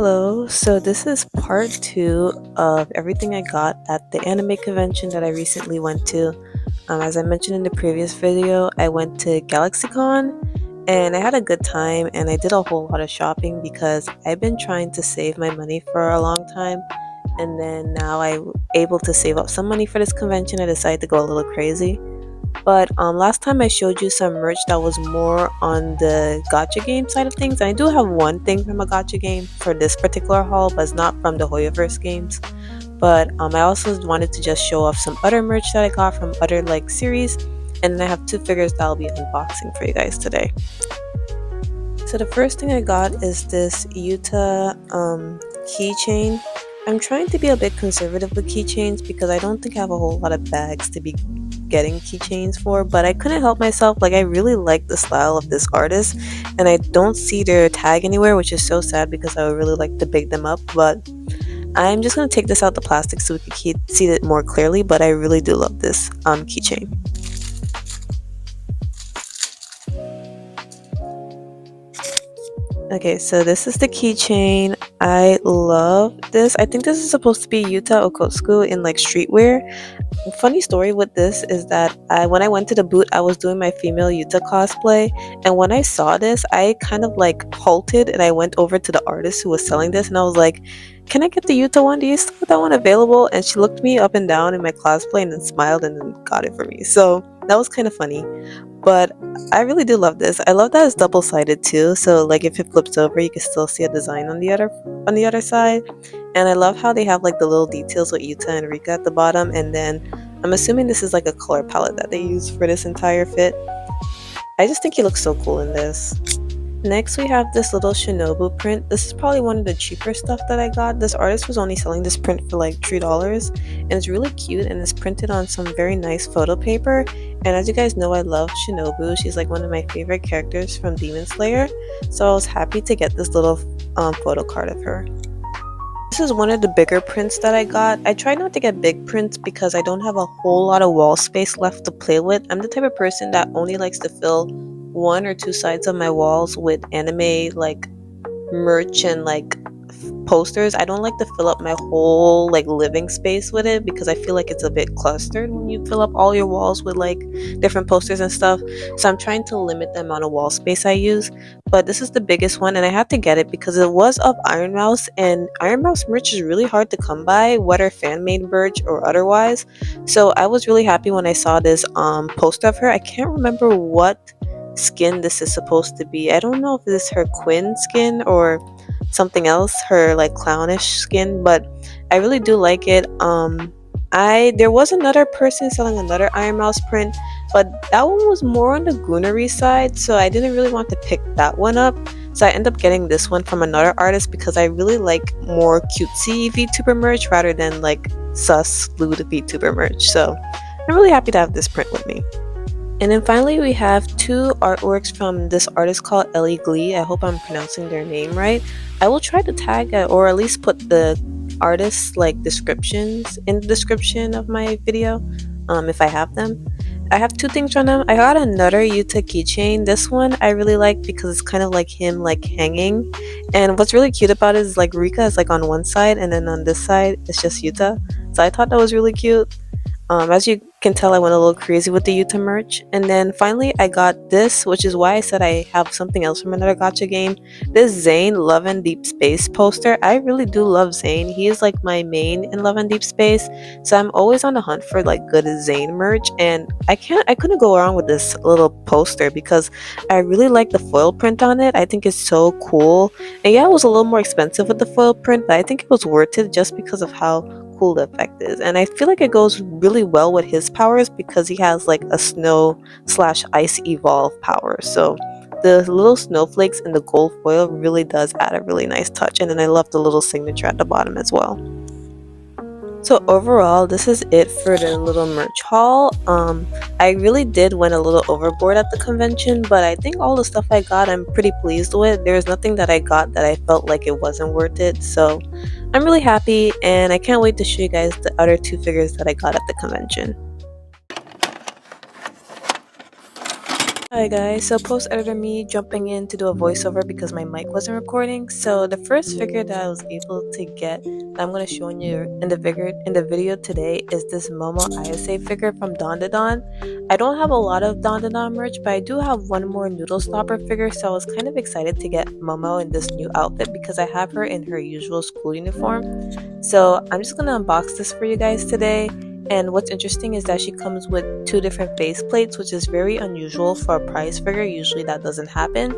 Hello, so this is part two of everything I got at the anime convention that I recently went to. As I mentioned in the previous video, I went to GalaxyCon and I had a good time and I did a whole lot of shopping because I've been trying to save my money for a long time, and then now I'm able to save up some money for this convention. I decided to go a little crazy. But last time I showed you some merch that was more on the gacha game side of things. And I do have one thing from a gacha game for this particular haul, but it's not from the Hoyoverse games. But I also wanted to just show off some other merch that I got from other like series. And then I have two figures that I'll be unboxing for you guys today. So the first thing I got is this Yuta keychain. I'm trying to be a bit conservative with keychains because I don't think I have a whole lot of bags to be getting keychains for, but I couldn't help myself. Like, I really like the style of this artist and I don't see their tag anywhere, which is so sad because I would really like to big them up. But I'm just going to take this out the plastic so we can see it more clearly, but I really do love this keychain. Okay, so this is the keychain. I love this. I think this is supposed to be Yuta Okotsuku in like streetwear. Funny story with this is that when I went to the booth, I was doing my female Yuta cosplay, and when I saw this, I kind of like halted and I went over to the artist who was selling this and I was like, "Can I get the Yuta one? Do you still have that one available?" And she looked me up and down in my cosplay and then smiled and then got it for me. So that was kind of funny. But I really do love this. I love that it's double-sided too. So like if it flips over, you can still see a design on the other side. And I love how they have like the little details with Yuta and Rika at the bottom. And then I'm assuming this is like a color palette that they use for this entire fit. I just think he looks so cool in this. Next, we have this little Shinobu print. This is probably one of the cheaper stuff that I got. This artist was only selling this print for like $3, and it's really cute and it's printed on some very nice photo paper. And as you guys know, I love Shinobu. She's like one of my favorite characters from Demon Slayer, so I was happy to get this little photo card of her. This is one of the bigger prints that I got. I try not to get big prints because I don't have a whole lot of wall space left to play with. I'm the type of person that only likes to fill one or two sides of my walls with anime like merch and like posters. I don't like to fill up my whole like living space with it because I feel like it's a bit clustered when you fill up all your walls with like different posters and stuff. So I'm trying to limit the amount of wall space I use. But this is the biggest one and I had to get it because it was of Iron Mouse, and Iron Mouse merch is really hard to come by, whether fan made merch or otherwise. So I was really happy when I saw this poster of her. I can't remember what skin this is supposed to be. I don't know if this is her Quinn skin or something else, her like clownish skin, but I really do like it. There was another person selling another Iron Mouse print, but that one was more on the Goonery side, so I didn't really want to pick that one up. So I ended up getting this one from another artist because I really like more cutesy VTuber merch rather than like sus lewd VTuber merch. So I'm really happy to have this print with me. And then finally, we have two artworks from this artist called Ellie Glee. I hope I'm pronouncing their name right. I will try to tag or at least put the artist's like descriptions in the description of my video if I have them. I have two things from them. I got another Yuta keychain. This one I really like because it's kind of like him like hanging. And what's really cute about it is like Rika is like on one side and then on this side it's just Yuta. So I thought that was really cute. As you can tell, I went a little crazy with the Yuta merch. And then finally, I got this, which is why I said I have something else from another gacha game. This Zane Love and Deep Space poster. I really do love Zane. He is like my main in Love and Deep Space. So I'm always on the hunt for like good Zane merch. And I couldn't go wrong with this little poster because I really like the foil print on it. I think it's so cool. And yeah, it was a little more expensive with the foil print, but I think it was worth it just because of how cool the effect is. And I feel like it goes really well with his powers because he has like a snow/ice evolve power. So the little snowflakes in the gold foil really does add a really nice touch. And then I love the little signature at the bottom as well. So overall, this is it for the little merch haul. I really did went a little overboard at the convention, but I think all the stuff I got I'm pretty pleased with. There's nothing that I got that I felt like it wasn't worth it. So I'm really happy and I can't wait to show you guys the other two figures that I got at the convention. Hi guys, so post editor me jumping in to do a voiceover because my mic wasn't recording. So the first figure that I was able to get that I'm gonna show you in the video today is this Momo ISA figure from Dandadan. I don't have a lot of Dandadan merch, but I do have one more noodle stopper figure, so I was kind of excited to get Momo in this new outfit because I have her in her usual school uniform. So I'm just gonna unbox this for you guys today. And what's interesting is that she comes with two different face plates, which is very unusual for a prize figure. Usually that doesn't happen.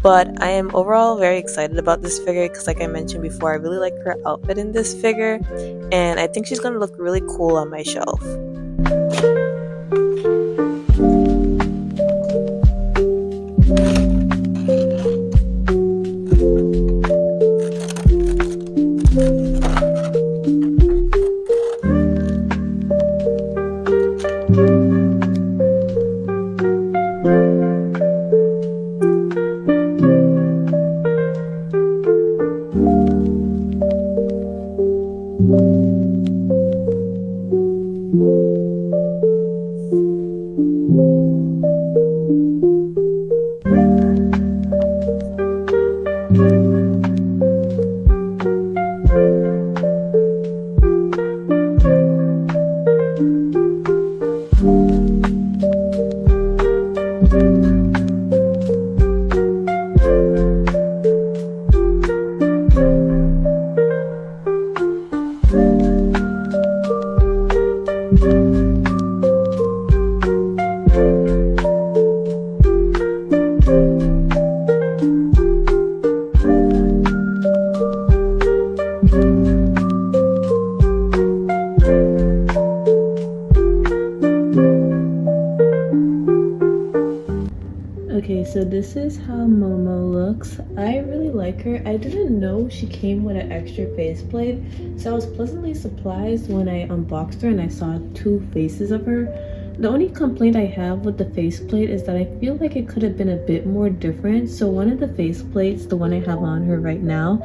But I am overall very excited about this figure because, like I mentioned before, I really like her outfit in this figure. And I think she's going to look really cool on my shelf. Okay, so this is how Momo looks. I really like her. I didn't know she came with an extra faceplate, so I was pleasantly surprised when I unboxed her and I saw two faces of her. The only complaint I have with the faceplate is that I feel like it could have been a bit more different. So one of the faceplates, the one I have on her right now,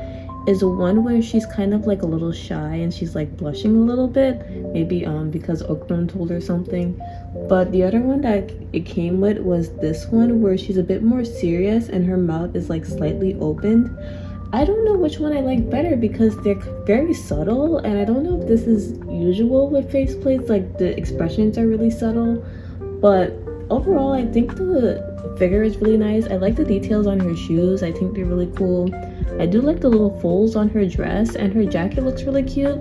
is one where she's kind of like a little shy and she's like blushing a little bit, maybe because Okron told her something. But the other one that it came with was this one where she's a bit more serious and her mouth is like slightly opened. I don't know which one I like better because they're very subtle, and I don't know if this is usual with faceplates, like the expressions are really subtle. But overall, I think the figure is really nice. I like the details on her shoes. I think they're really cool. I do like the little folds on her dress, and her jacket looks really cute.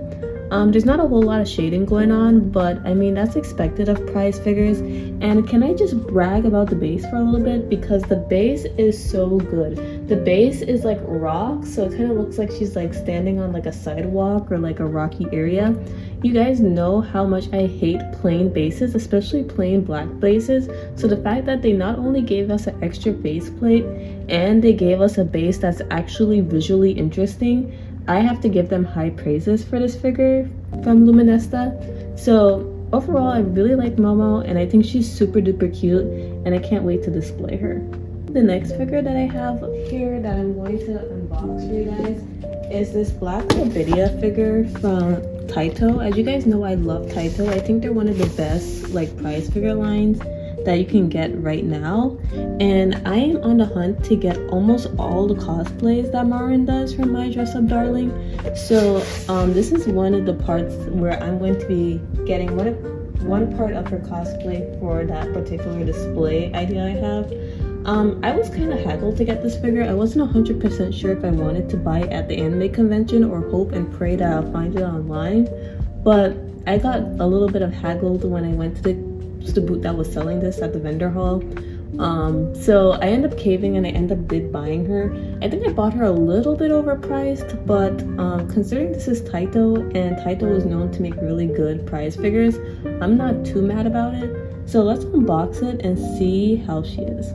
There's not a whole lot of shading going on, but I mean, that's expected of prize figures. And can I just brag about the base for a little bit, because the base is so good. The base is like rock, so it kind of looks like she's like standing on like a sidewalk or like a rocky area. You guys know how much I hate plain bases, especially plain black bases. So the fact that they not only gave us an extra base plate and they gave us a base that's actually visually interesting, I have to give them high praises for this figure from Luminesta. So overall, I really like Momo, and I think she's super duper cute, and I can't wait to display her. The next figure that I have here that I'm going to unbox for you guys is this black Obidia figure from Taito. As you guys know, I love Taito. I think they're one of the best like prize figure lines that you can get right now, and I am on the hunt to get almost all the cosplays that Marin does from My Dress Up Darling. So this is one of the parts where I'm going to be getting one part of her cosplay for that particular display idea I have. I was kind of haggled to get this figure. I wasn't 100% sure if I wanted to buy it at the anime convention or hope and pray that I'll find it online, but I got a little bit of haggled when I went to the booth that was selling this at the vendor hall. So I ended up caving and I ended up buying her. I think I bought her a little bit overpriced, but considering this is Taito and Taito is known to make really good prize figures, I'm not too mad about it. So let's unbox it and see how she is.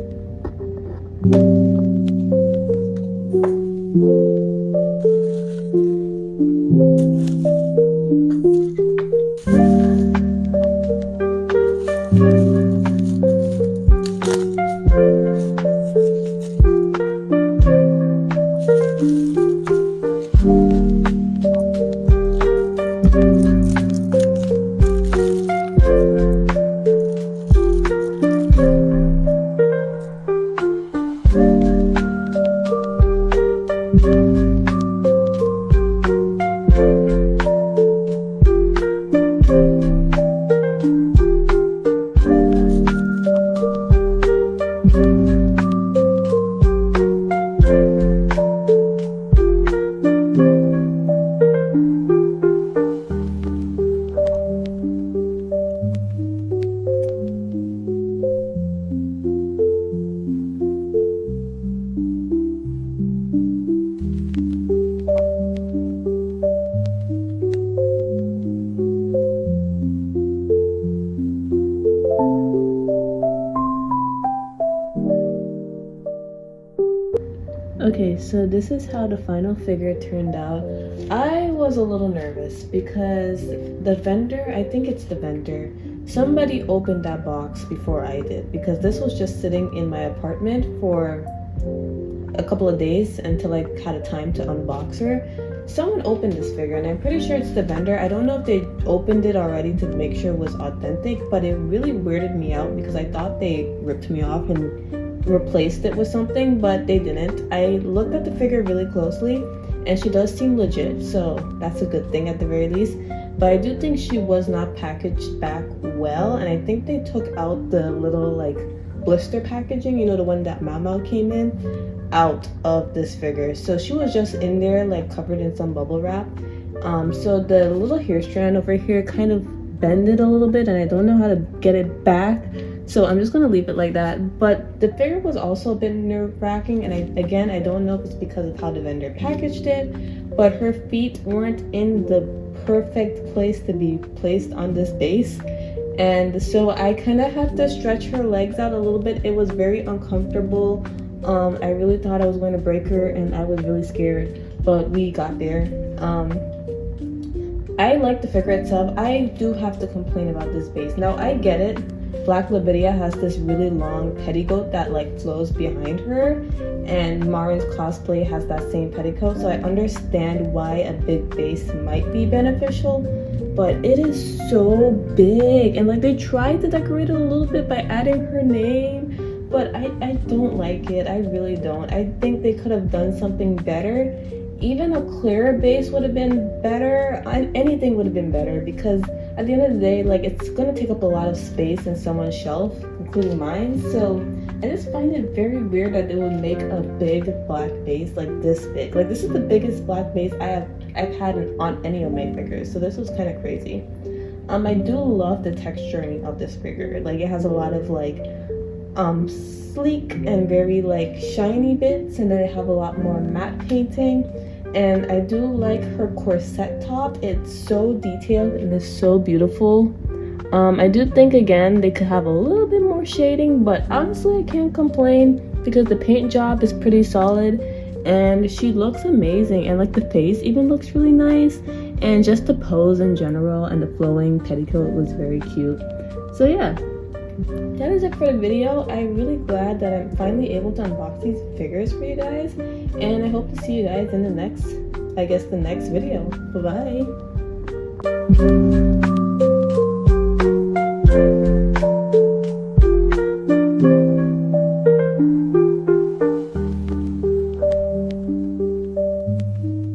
Okay, so this is how the final figure turned out. I was a little nervous because the vendor, I think it's the vendor, somebody opened that box before I did because this was just sitting in my apartment for a couple of days until I had a time to unbox her. Someone opened this figure and I'm pretty sure it's the vendor. I don't know if they opened it already to make sure it was authentic, but it really weirded me out because I thought they ripped me off and replaced it with something, but they didn't. I looked at the figure really closely and she does seem legit, so that's a good thing at the very least. But I do think she was not packaged back well, and I think they took out the little like blister packaging, you know, the one that Mama came in, out of this figure. So she was just in there like covered in some bubble wrap. So the little hair strand over here kind of bended a little bit and I don't know how to get it back. So I'm just gonna leave it like that. But the figure was also a bit nerve-wracking, and I don't know if it's because of how the vendor packaged it, but her feet weren't in the perfect place to be placed on this base. And so I kind of had to stretch her legs out a little bit. It was very uncomfortable. I really thought I was going to break her and I was really scared, but we got there. I like the figure itself. I do have to complain about this base. Now I get it. Black Lavidia has this really long petticoat that like flows behind her, and Marin's cosplay has that same petticoat, so I understand why a big base might be beneficial, but it is so big, and like they tried to decorate it a little bit by adding her name, but I don't like it. I really don't. I think they could have done something better. Even a clearer base would have been better. Anything would have been better, because at the end of the day, like, it's gonna take up a lot of space in someone's shelf, including mine. So I just find it very weird that they would make a big black base like this big. Like, this is the biggest black base I've had on any of my figures, so this was kind of crazy. I do love the texturing of this figure. Like, it has a lot of like sleek and very like shiny bits, and then I have a lot more matte painting. And I do like her corset top. It's so detailed and it's so beautiful. I do think, again, they could have a little bit more shading, but honestly I can't complain because the paint job is pretty solid and she looks amazing, and like the face even looks really nice, and just the pose in general and the flowing petticoat was very cute. So yeah, that is it for the video. I'm really glad that I'm finally able to unbox these figures for you guys, and I hope to see you guys in the next video. Bye bye.